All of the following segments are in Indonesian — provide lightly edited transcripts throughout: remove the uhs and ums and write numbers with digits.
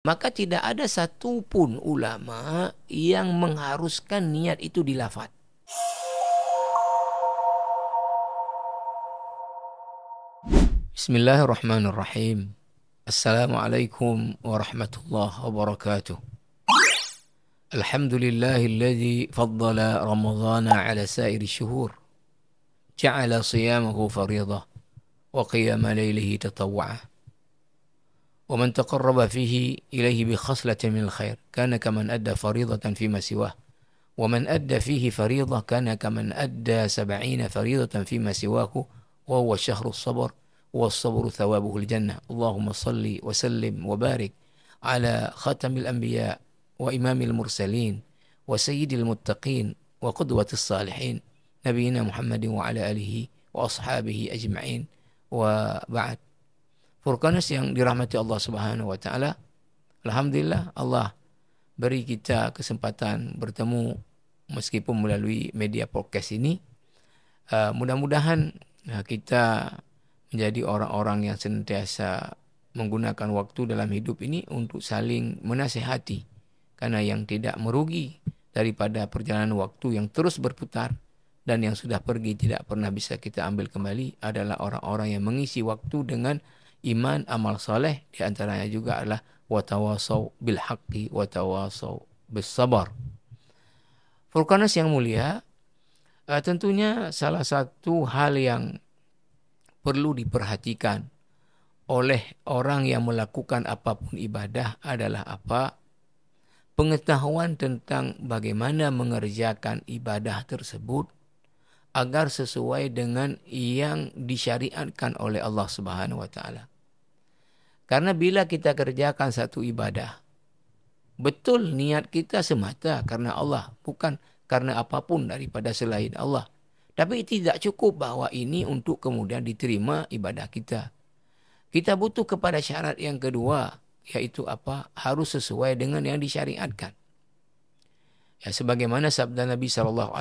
Maka tidak ada satupun ulama yang mengharuskan niat itu dilafaz. Bismillahirrahmanirrahim. Assalamualaikum warahmatullahi wabarakatuh. Alhamdulillahilladzi faddala Ramadhana ala sairi syuhur. Ja'ala siyamahu faridah wa qiyama laylihi tatawwa'ah. ومن تقرب فيه إليه بخصلة من الخير كان كمن أدى فريضة فيما سواه ومن أدى فيه فريضة كان كمن أدى 70 فريضة فيما سواه وهو شهر الصبر والصبر ثوابه الجنة. اللهم صل وسلم وبارك على خاتم الأنبياء وإمام المرسلين وسيد المتقين وقدوة الصالحين نبينا محمد وعلى آله وأصحابه أجمعين وبعد. Furqaners yang dirahmati Allah Subhanahu wa taala, alhamdulillah Allah beri kita kesempatan bertemu meskipun melalui media podcast ini. Mudah-mudahan kita menjadi orang-orang yang senantiasa menggunakan waktu dalam hidup ini untuk saling menasihati, karena yang tidak merugi daripada perjalanan waktu yang terus berputar dan yang sudah pergi tidak pernah bisa kita ambil kembali adalah orang-orang yang mengisi waktu dengan iman, amal soleh, di antaranya juga adalah watawasau bil haqqi watawasau bis sabar. Furqaners yang mulia, tentunya salah satu hal yang perlu diperhatikan oleh orang yang melakukan apapun ibadah adalah apa? Pengetahuan tentang bagaimana mengerjakan ibadah tersebut agar sesuai dengan yang disyariatkan oleh Allah Subhanahu wa taala. Karena bila kita kerjakan satu ibadah, betul niat kita semata karena Allah, bukan karena apapun daripada selain Allah. Tapi tidak cukup bahwa ini untuk kemudian diterima ibadah kita. Kita butuh kepada syarat yang kedua, yaitu apa? Harus sesuai dengan yang disyariatkan. Ya, sebagaimana sabda Nabi SAW,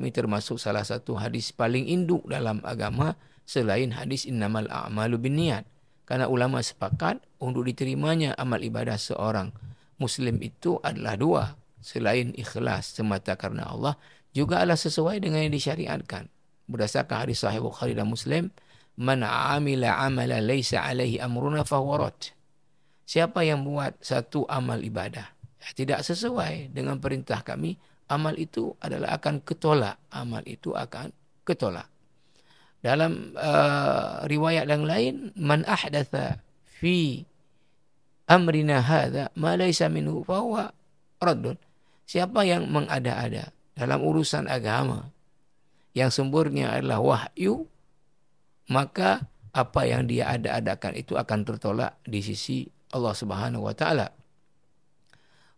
ini termasuk salah satu hadis paling induk dalam agama selain hadis innamal a'malu binniyat. Karena ulama sepakat untuk diterimanya amal ibadah seorang Muslim itu adalah dua. Selain ikhlas semata karena Allah, juga adalah sesuai dengan yang disyariatkan. Berdasarkan hadis Sahih Bukhari dan Muslim, man amila amala laysa alaihi amruna fahuwa rad. Siapa yang buat satu amal ibadah tidak sesuai dengan perintah kami, amal itu adalah akan ketolak. Amal itu akan ketolak. Dalam riwayat yang lain, man ahdatha fi amrina hadza ma laysa minhu fa huwa raddun. Siapa yang mengada-ada dalam urusan agama yang sumbernya adalah wahyu, maka apa yang dia ada-adakan itu akan tertolak di sisi Allah Subhanahu wa taala.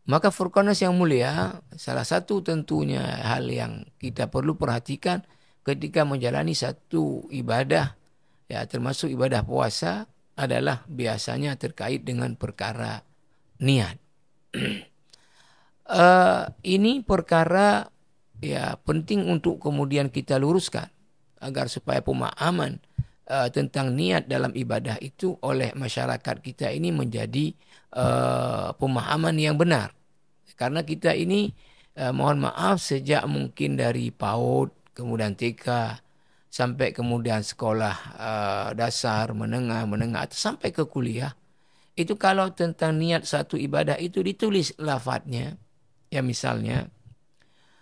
Maka Furqaners yang mulia, salah satu tentunya hal yang kita perlu perhatikan ketika menjalani satu ibadah, ya termasuk ibadah puasa, adalah biasanya terkait dengan perkara niat. Ini perkara ya penting untuk kemudian kita luruskan agar supaya pemahaman tentang niat dalam ibadah itu oleh masyarakat kita ini menjadi pemahaman yang benar. Karena kita ini mohon maaf sejak mungkin dari PAUD, kemudian TK, sampai kemudian sekolah dasar, menengah atau sampai ke kuliah, itu kalau tentang niat satu ibadah itu ditulis lafadznya. Ya misalnya,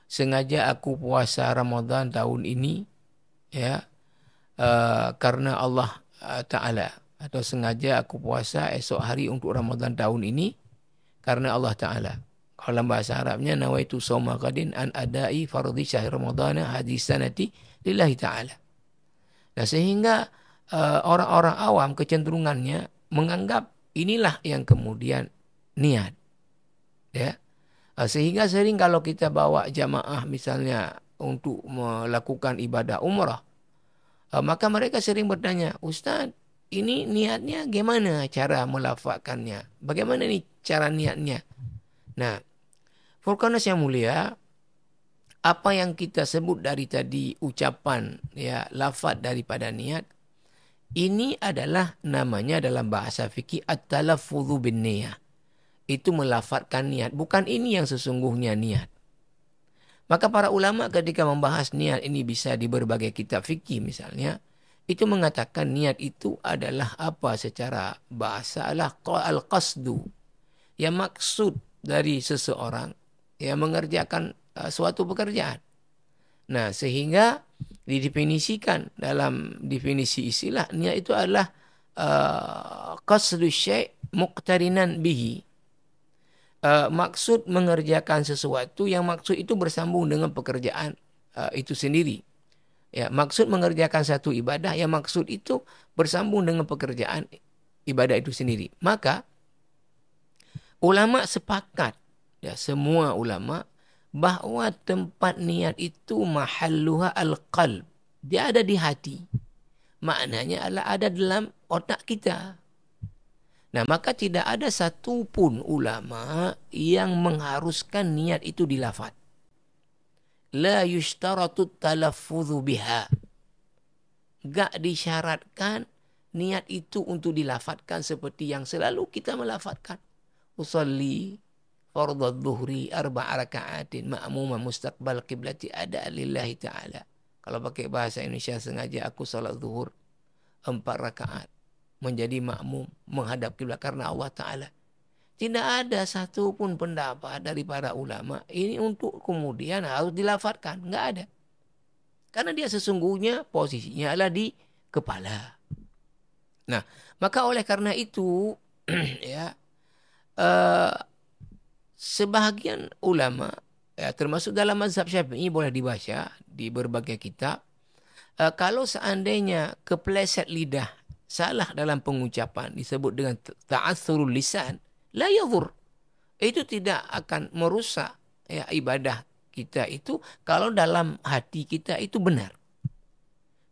sengaja aku puasa Ramadan tahun ini, ya karena Allah Ta'ala. Atau sengaja aku puasa esok hari untuk Ramadan tahun ini karena Allah Ta'ala. Kalau dalam bahasa Arabnya, nawaitu sawma qadin an adai fardhi syahr Ramadana hadis sanati lillahi ta'ala. Nah, sehingga orang-orang awam kecenderungannya menganggap inilah yang kemudian niat. Ya. Sehingga sering kalau kita bawa jamaah misalnya untuk melakukan ibadah umrah, maka mereka sering bertanya, Ustaz, ini niatnya gimana cara melafazkannya? Bagaimana nih cara niatnya? Nah, Furqaners yang mulia, apa yang kita sebut dari tadi ucapan, ya lafaz daripada niat, ini adalah namanya dalam bahasa fikih at-talaffudzu bin niyah. itu melafadzkan niat. Bukan ini yang sesungguhnya niat. Maka para ulama ketika membahas niat ini bisa di berbagai kitab fikih misalnya, itu mengatakan niat itu adalah apa secara bahasa adalah al-qasdu. Yang maksud dari seseorang yang mengerjakan suatu pekerjaan. Nah, sehingga didefinisikan dalam definisi istilah niat itu adalah qasdu syai' muqtarinan bihi. Maksud mengerjakan sesuatu yang maksud itu bersambung dengan pekerjaan itu sendiri. Ya, maksud mengerjakan satu ibadah yang maksud itu bersambung dengan pekerjaan ibadah itu sendiri. Maka ulama sepakat, ya semua ulama, bahwa tempat niat itu mahalluha al-qalb. Dia ada di hati. Maknanya adalah ada dalam otak kita. Nah, maka tidak ada satu pun ulama yang mengharuskan niat itu dilafaz. La yushtaratu talaffudhu biha. Gak disyaratkan niat itu untuk dilafazkan seperti yang selalu kita melafazkan. Usalli fardhu dhuhri arba'a raka'atin ma'muman mustaqbal qiblati ada lillahi ta'ala. Kalau pakai bahasa Indonesia sengaja aku salat zuhur 4 rakaat menjadi makmum menghadap kiblat karena Allah Ta'ala. Tidak ada satu pun pendapat dari para ulama ini untuk kemudian harus dilafadzkan. Enggak ada. Karena dia sesungguhnya posisinya adalah di kepala. Nah, maka oleh karena itu ya sebahagian ulama ya, termasuk dalam mazhab Syafi'i boleh dibaca di berbagai kitab. Kalau seandainya kepleset lidah salah dalam pengucapan disebut dengan ta'athurul lisan, la yadhur. Itu tidak akan merusak ya, ibadah kita itu kalau dalam hati kita itu benar.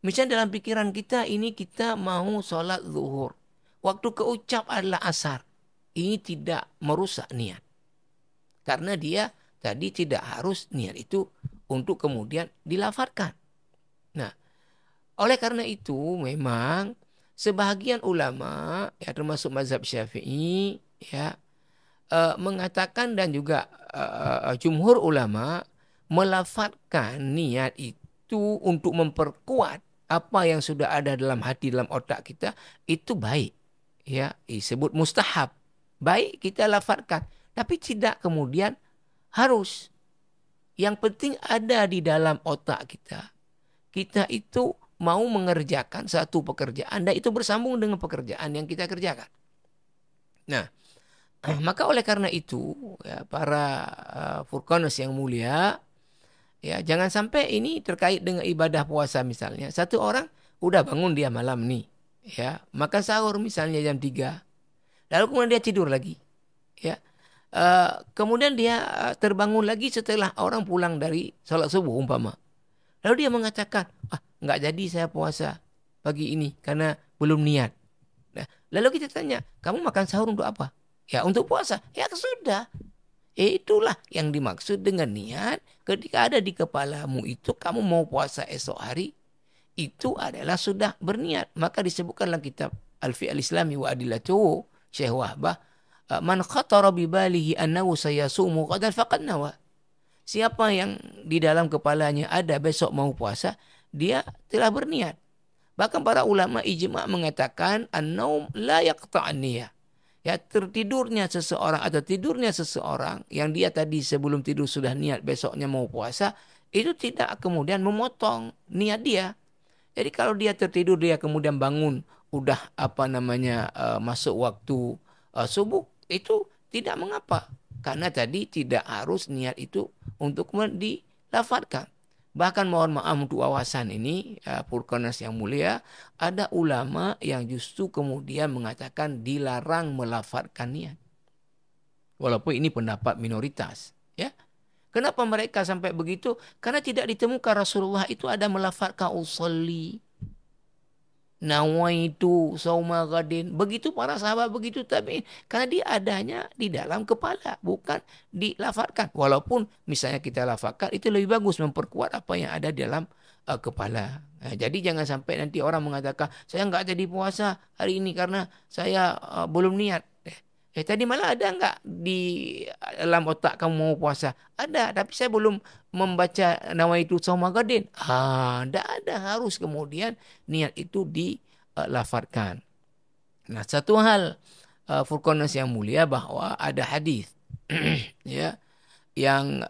Misalnya dalam pikiran kita ini kita mau sholat zuhur. Waktu keucap adalah asar. Ini tidak merusak niat. Karena dia tadi tidak harus niat itu untuk kemudian dilafadzkan. Nah, oleh karena itu memang sebahagian ulama ya termasuk mazhab Syafi'i ya mengatakan dan juga jumhur ulama melafadzkan niat itu untuk memperkuat apa yang sudah ada dalam hati dalam otak kita itu baik ya disebut mustahab. Baik kita lafadzkan tapi tidak kemudian harus. Yang penting ada di dalam otak kita. Kita itu mau mengerjakan satu pekerjaan dan itu bersambung dengan pekerjaan yang kita kerjakan. Nah, maka oleh karena itu ya, para Furqanus yang mulia, ya jangan sampai ini terkait dengan ibadah puasa misalnya. Satu orang udah bangun dia malam nih, ya makan sahur misalnya jam 3, lalu kemudian dia tidur lagi, ya. Kemudian dia terbangun lagi setelah orang pulang dari sholat subuh umpama. Lalu dia mengatakan, nggak jadi saya puasa pagi ini karena belum niat. Nah, lalu kita tanya, kamu makan sahur untuk apa? Ya untuk puasa. Ya sudah. Itulah yang dimaksud dengan niat. Ketika ada di kepalamu itu kamu mau puasa esok hari, itu adalah sudah berniat. Maka disebutkan dalam kitab Al-Fi'l Islami wa Adillatuhu Syekh Wahbah, man khatara bi balihi annahu sayasumu qadan faqad nawa. Siapa yang di dalam kepalanya ada besok mau puasa, dia telah berniat. Bahkan para ulama ijma' mengatakan an-naum la yaqta'an niyah. Ya tertidurnya seseorang atau tidurnya seseorang yang dia tadi sebelum tidur sudah niat besoknya mau puasa, itu tidak kemudian memotong niat dia. Jadi kalau dia tertidur dia kemudian bangun udah masuk waktu subuh, itu tidak mengapa. Karena tadi tidak harus niat itu untuk kemudian dilafadzkan. Bahkan mohon maaf untuk wawasan ini, Furqanus yang mulia, ada ulama yang justru kemudian mengatakan dilarang melafadzkan niat. Walaupun ini pendapat minoritas. Ya. Kenapa mereka sampai begitu? Karena tidak ditemukan Rasulullah itu ada melafadzkan usolli, nawaitu sauma ghadin. Begitu para sahabat begitu tabi'in. Karena dia adanya di dalam kepala, bukan dilafadzkan. Walaupun misalnya kita lafadzkan itu lebih bagus memperkuat apa yang ada di dalam kepala. Nah, jadi jangan sampai nanti orang mengatakan saya nggak jadi puasa hari ini karena saya belum niat. Tadi malam ada enggak di dalam otak kamu mau puasa? Ada, tapi saya belum membaca nawaitu shauma gadin. Enggak ada, harus kemudian niat itu dilafadzkan. Nah, satu hal Furqanas yang mulia bahwa ada hadis ya yang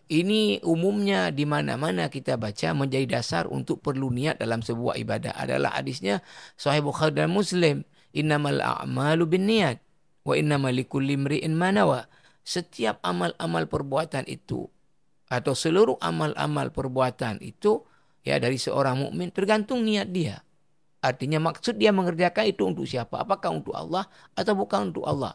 ini umumnya di mana-mana kita baca menjadi dasar untuk perlu niat dalam sebuah ibadah adalah hadisnya Sahih Bukhari dan Muslim, innamal a'malu binniyat wa innamal likulli imri'in ma nawa. Setiap amal-amal perbuatan itu atau seluruh amal-amal perbuatan itu ya dari seorang mukmin tergantung niat dia. Artinya maksud dia mengerjakan itu untuk siapa? Apakah untuk Allah atau bukan untuk Allah?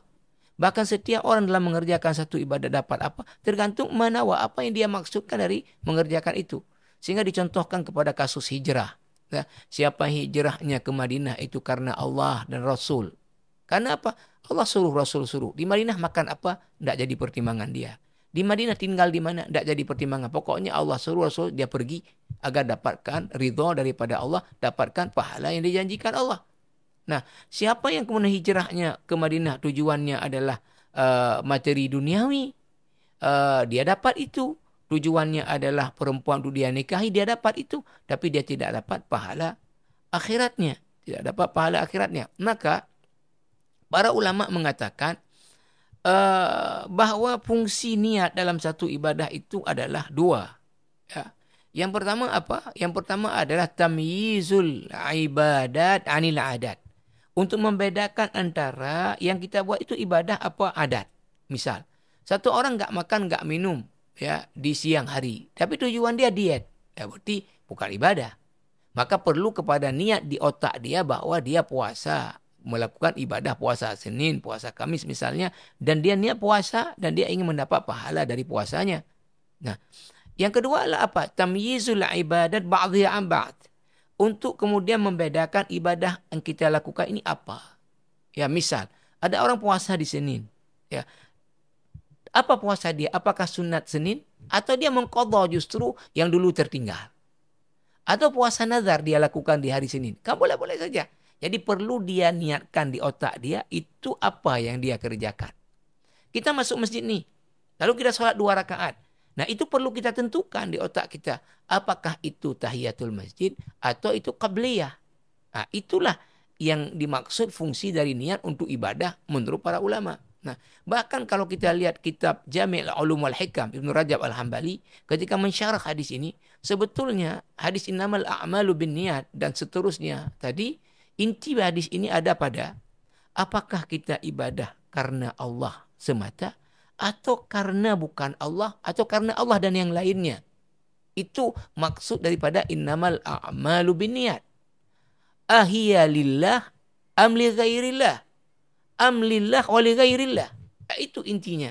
Bahkan setiap orang dalam mengerjakan satu ibadah dapat apa? Tergantung manawa apa yang dia maksudkan dari mengerjakan itu. Sehingga dicontohkan kepada kasus hijrah. Ya, siapa hijrahnya ke Madinah itu karena Allah dan Rasul. Karena apa? Allah suruh, Rasul suruh. Di Madinah makan apa? Tidak jadi pertimbangan dia. Di Madinah tinggal di mana? Tidak jadi pertimbangan. Pokoknya Allah suruh, Rasul dia pergi agar dapatkan ridha daripada Allah, dapatkan pahala yang dijanjikan Allah. Nah, siapa yang kemudian hijrahnya ke Madinah tujuannya adalah materi duniawi, dia dapat itu. Tujuannya adalah perempuan untuk dia nikahi, dia dapat itu. Tapi dia tidak dapat pahala akhiratnya. Tidak dapat pahala akhiratnya. Maka, para ulama mengatakan bahwa fungsi niat dalam satu ibadah itu adalah dua. Ya. Yang pertama apa? Yang pertama adalah tamyizul ibadat anil adat. Untuk membedakan antara yang kita buat itu ibadah apa adat. Misal, satu orang nggak makan, nggak minum ya di siang hari, tapi tujuan dia diet, ya berarti bukan ibadah. Maka perlu kepada niat di otak dia bahwa dia puasa, melakukan ibadah puasa Senin, puasa Kamis misalnya, dan dia niat puasa dan dia ingin mendapat pahala dari puasanya. Nah, yang kedua adalah apa? Tamyizul ibadat ba'dhiha an ba'd. Untuk kemudian membedakan ibadah yang kita lakukan ini apa. Ya misal, ada orang puasa di Senin. Ya, apa puasa dia? Apakah sunat Senin? Atau dia mengqadha justru yang dulu tertinggal? Atau puasa nazar dia lakukan di hari Senin? Kan boleh-boleh saja. Jadi perlu dia niatkan di otak dia itu apa yang dia kerjakan. Kita masuk masjid nih. Lalu kita sholat 2 rakaat. Nah itu perlu kita tentukan di otak kita. Apakah itu tahiyatul masjid atau itu qabliyah. Nah itulah yang dimaksud fungsi dari niat untuk ibadah menurut para ulama. Nah bahkan kalau kita lihat kitab Jami' al-Ulum wal-Hikam Ibnu Rajab al-Hambali ketika mensyarah hadis ini. Sebetulnya hadis innamal a'malu binniyat dan seterusnya. Tadi inti hadis ini ada pada apakah kita ibadah karena Allah semata atau karena bukan Allah, atau karena Allah dan yang lainnya. Itu maksud daripada innamal a'malu binniyat. Ahiya lillah am li ghairillah am lillah wa li ghairillah. Itu intinya.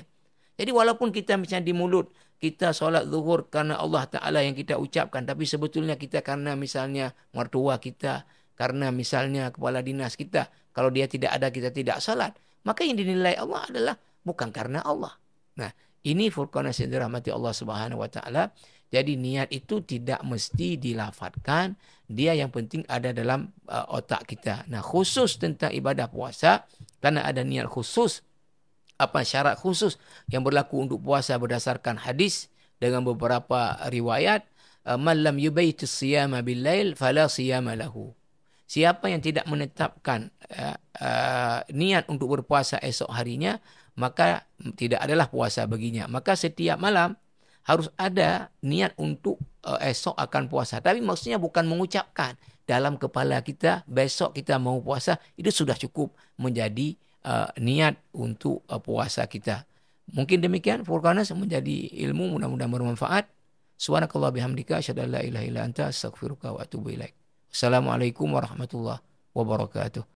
Jadi walaupun kita misalnya di mulut kita solat zuhur karena Allah Ta'ala yang kita ucapkan, tapi sebetulnya kita karena misalnya mertua kita, karena misalnya kepala dinas kita, kalau dia tidak ada kita tidak salat, maka yang dinilai Allah adalah bukan karena Allah. Nah, ini Furqanas yang dirahmati Allah Subhanahu wa taala. Jadi niat itu tidak mesti dilafadzkan, dia yang penting ada dalam otak kita. Nah, khusus tentang ibadah puasa karena ada niat khusus, apa syarat khusus yang berlaku untuk puasa berdasarkan hadis dengan beberapa riwayat, man lam yubaytis siyama bil lail fala siyama lahu. Siapa yang tidak menetapkan niat untuk berpuasa esok harinya, maka tidak adalah puasa baginya. Maka setiap malam harus ada niat untuk esok akan puasa. Tapi maksudnya bukan mengucapkan dalam kepala kita besok kita mau puasa, itu sudah cukup menjadi niat untuk puasa kita. Mungkin demikian Furqanas menjadi ilmu, mudah-mudahan bermanfaat. Subhanakallah bihamdika asyhadu an la ilaha illa anta astaghfiruka wa atubu ilaik. Assalamualaikum warahmatullahi wabarakatuh.